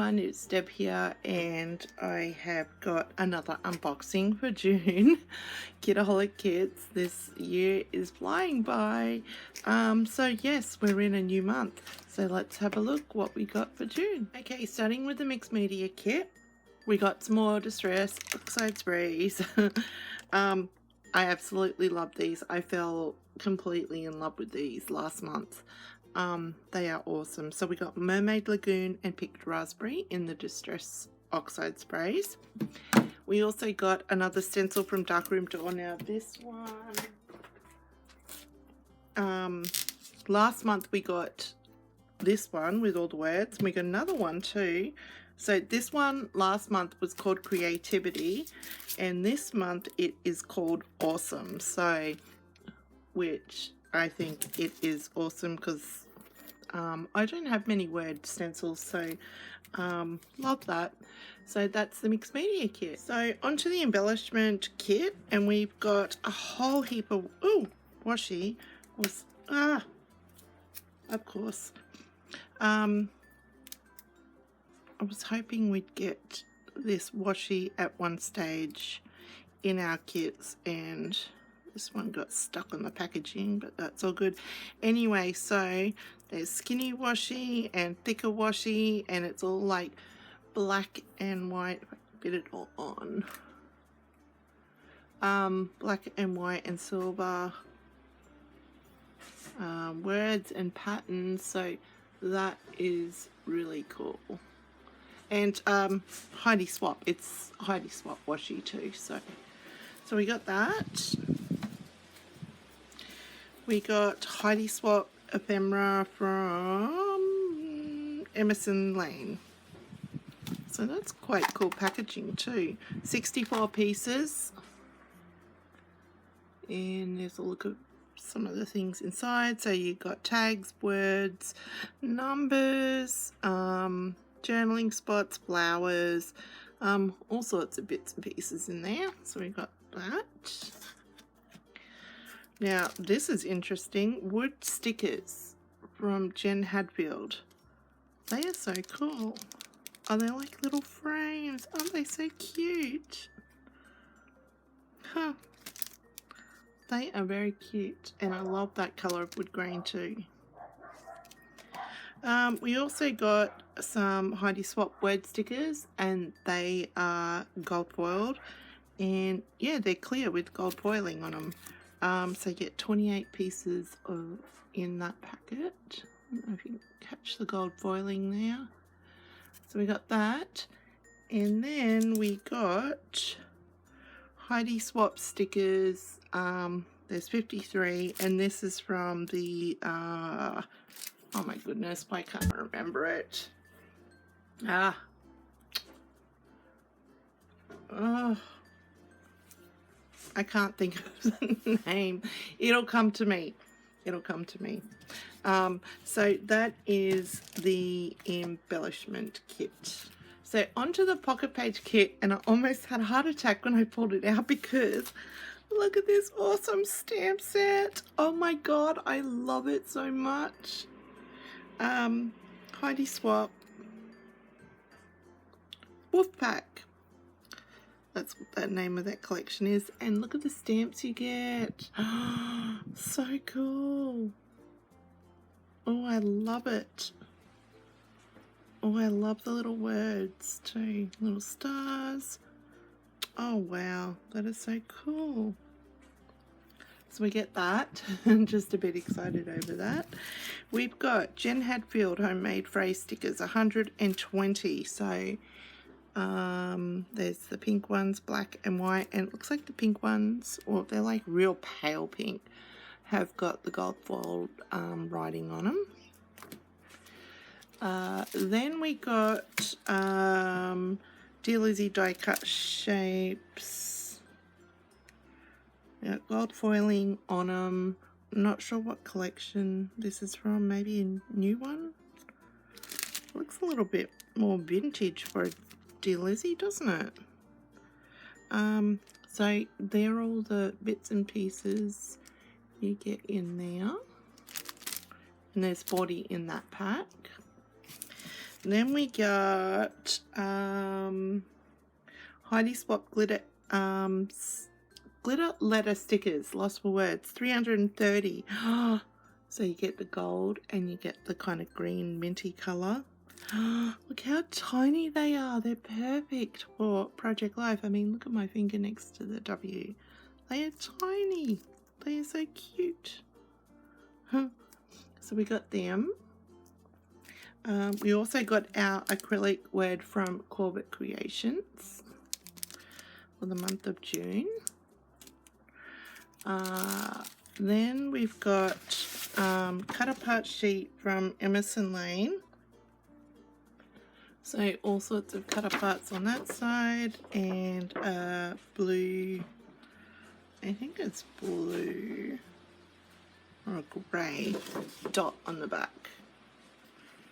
everyone, it's Deb here, and I have got another unboxing for June. Kitaholic Kits. This year is flying by. So yes, we're in a new month. So let's have a look what we got for June. Okay, starting with the mixed media kit. We got some more distress oxide sprays. I absolutely love these. I fell completely in love with these last month. They are awesome. So we got Mermaid Lagoon and Picked Raspberry in the Distress Oxide Sprays. We also got another stencil from Darkroom Door. Now this one, last month we got this one with all the words. We got another one too. So this one last month was called Creativity, and this month it is called Awesome. So, which I think it is awesome because I don't have many word stencils, so love that. So that's the mixed media kit. So onto the embellishment kit, and we've got a whole heap of washi was of course. I was hoping we'd get this washi at one stage in our kits, and this one got stuck on the packaging, but that's all good. Anyway, so there's skinny washi and thicker washi, and it's all like black and white. If I can get it all on. Black and white and silver words and patterns. So that is really cool. And Heidi Swap. It's Heidi Swap washi too. So we got that. We got Heidi Swap ephemera from Emerson Lane. So that's quite cool packaging too. 64 pieces. And there's a look at some of the things inside. So you got tags, words, numbers, journaling spots, flowers, all sorts of bits and pieces in there. So we got that. Now, this is interesting. Wood stickers from Jen Hadfield. They are so cool. Oh, they're like little frames. Aren't they so cute? Huh. They are very cute. And I love that colour of wood grain too. We also got some Heidi Swap word stickers, and they are gold foiled. And yeah, they're clear with gold foiling on them. So you get 28 pieces in that packet. I don't know if you can catch the gold foiling there. So we got that. And then we got Heidi Swap stickers. There's 53, and this is from the, oh my goodness, why can't I remember it? Oh, I can't think of the name. It'll come to me. It'll come to me. So that is the embellishment kit. So onto the pocket page kit, and I almost had a heart attack when I pulled it out because look at this awesome stamp set. Oh my god, I love it so much. Heidi Swap Wolf Pack. That's what the name of that collection is. And look at the stamps you get. So cool. Oh, I love it. Oh, I love the little words too. Little stars. Oh, wow. That is so cool. So we get that. I'm just a bit excited over that. We've got Jen Hadfield homemade phrase stickers, 120. So there's the pink ones, black and white, and it looks like the pink ones, or they're like real pale pink, have got the gold foiled writing on them. Then we got Dear Lizzie die cut shapes. Yeah, gold foiling on them. I'm not sure what collection this is from. Maybe a new one. Looks a little bit more vintage for a Dear Lizzie, doesn't it? So they're all the bits and pieces you get in there. And there's 40 in that pack. Then we got Heidi Swap glitter glitter letter stickers, lost for words, 330. So you get the gold and you get the kind of green minty colour. Look how tiny they are. They're perfect for Project Life. I mean, look at my finger next to the W. They are tiny. They are so cute. So we got them. We also got our acrylic word from Corbett Creations for the month of June. Then we've got cut apart sheet from Emerson Lane. So all sorts of cut aparts on that side, and a blue, I think it's blue or a grey dot on the back.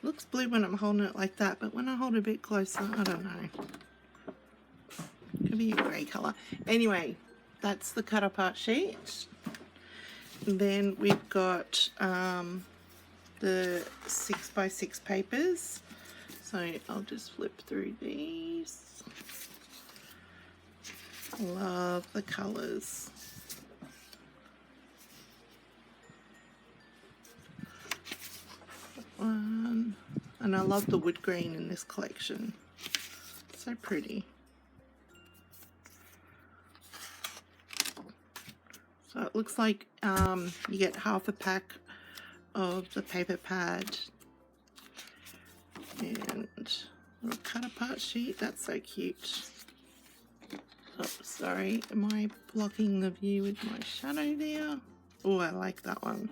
Looks blue when I'm holding it like that, but when I hold it a bit closer, I don't know. Could be a grey colour. Anyway, that's the cut apart sheet. And then we've got the 6x6 papers. So I'll just flip through these. Love the colours. One. And I love the wood green in this collection. So pretty. So it looks like you get half a pack of the paper pad and a little cut apart sheet. That's so cute. Oh, sorry, am I blocking the view with my shadow there? Oh, I like that one.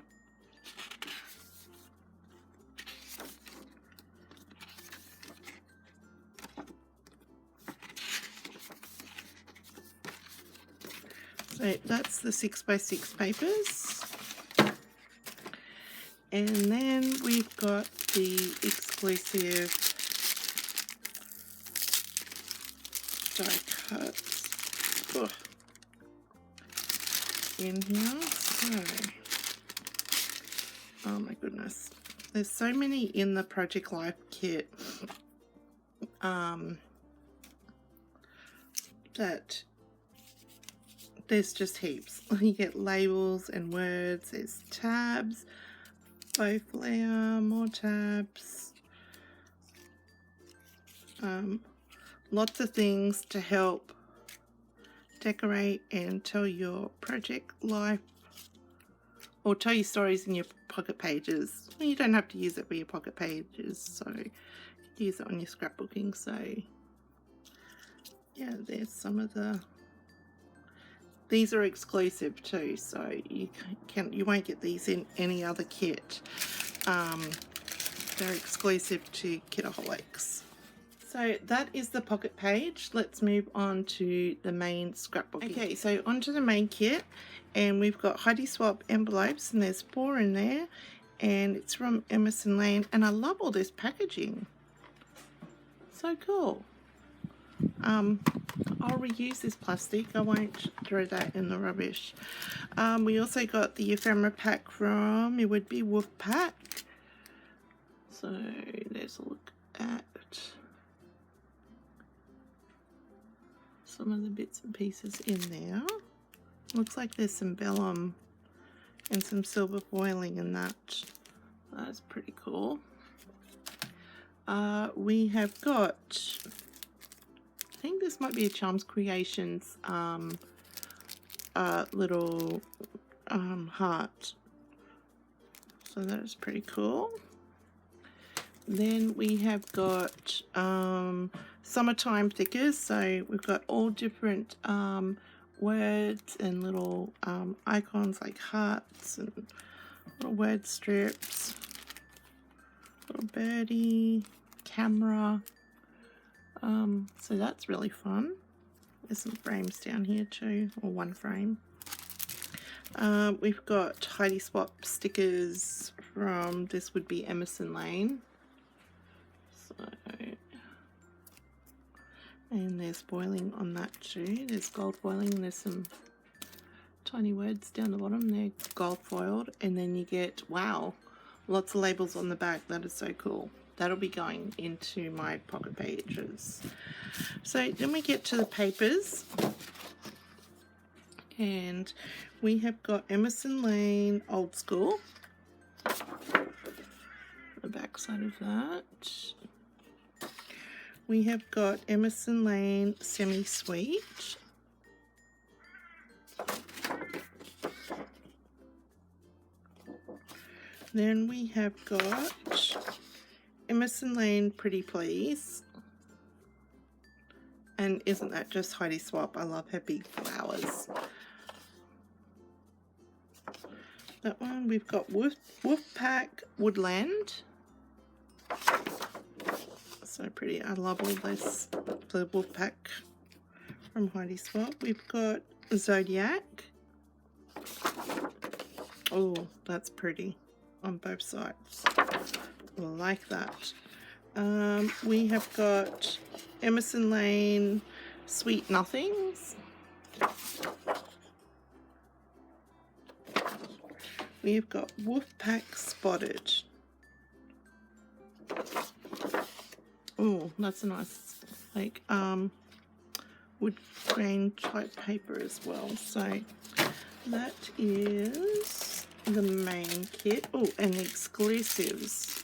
So that's the 6x6 papers. And then we've got the exclusive die cuts in here. So, oh my goodness. There's so many in the Project Life kit that there's just heaps. You get labels and words, there's tabs, faux flare, more tabs, lots of things to help decorate and tell your project life, or tell your stories in your pocket pages. You don't have to use it for your pocket pages, so you can use it on your scrapbooking. So yeah, there's some of the, these are exclusive too, so you won't get these in any other kit. They're exclusive to Kitaholics. So that is the pocket page. Let's move on to the main scrapbooking. Okay, so onto the main kit, and we've got Heidi Swap envelopes, and there's 4 in there, and it's from Emerson Lane, and I love all this packaging. So cool. I'll reuse this plastic. I won't throw that in the rubbish. We also got the ephemera pack from, it would be Wolf Pack. So let's look at some of the bits and pieces in there. Looks like there's some vellum and some silver foiling in that. That's pretty cool. We have got, I think this might be a Charms Creations little heart. So that is pretty cool. Then we have got summertime stickers. So we've got all different words and little icons like hearts and little word strips. Little birdie, camera. So that's really fun. There's some frames down here too, or one frame. We've got Heidi Swap stickers from, this would be Emerson Lane. So, and there's foiling on that too. There's gold foiling, and there's some tiny words down the bottom. They're gold foiled, and then you get, wow, lots of labels on the back. That is so cool. that'll be going into my pocket pages. So then we get to the papers, and we have got Emerson Lane Old School, the back side of that. We have got Emerson Lane Semi-Sweet. Then we have got Emerson Lane Pretty Please. And isn't that just Heidi Swap? I love her big flowers. That one, we've got Wolfpack Woodland. So pretty. I love all this, the Wolfpack from Heidi Swap. We've got Zodiac. Oh, that's pretty on both sides. I like that. We have got Emerson Lane Sweet Nothings. We've got Wolfpack Spotted. Oh, that's a nice, like, wood grain type paper as well. So that is the main kit. Oh, and the exclusives,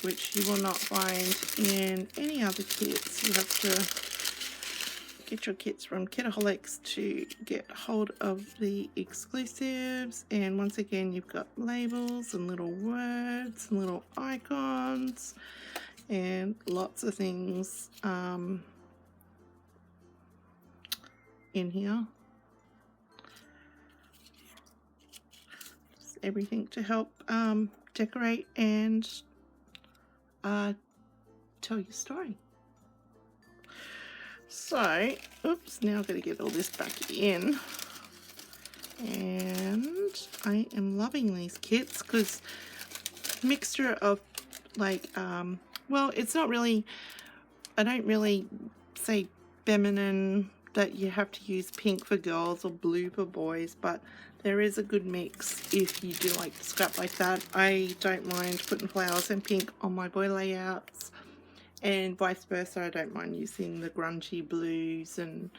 which you will not find in any other kits. You have to get your kits from Kitaholics to get hold of the exclusives. And once again, you've got labels and little words and little icons and lots of things in here. Just everything to help decorate and tell your story. So, oops, now I've got to get all this back in. And I am loving these kits because mixture of like, well, it's not really, I don't really say feminine that you have to use pink for girls or blue for boys, but there is a good mix if you do like to scrap like that. I don't mind putting flowers and pink on my boy layouts, and vice versa. I don't mind using the grungy blues and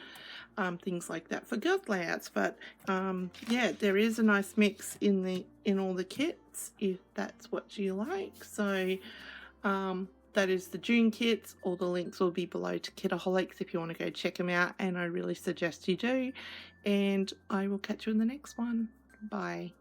things like that for girls layouts. But yeah, there is a nice mix in all the kits if that's what you like. So that is the June kits. All the links will be below to Kitaholics if you want to go check them out, and I really suggest you do. And I will catch you in the next one. Bye.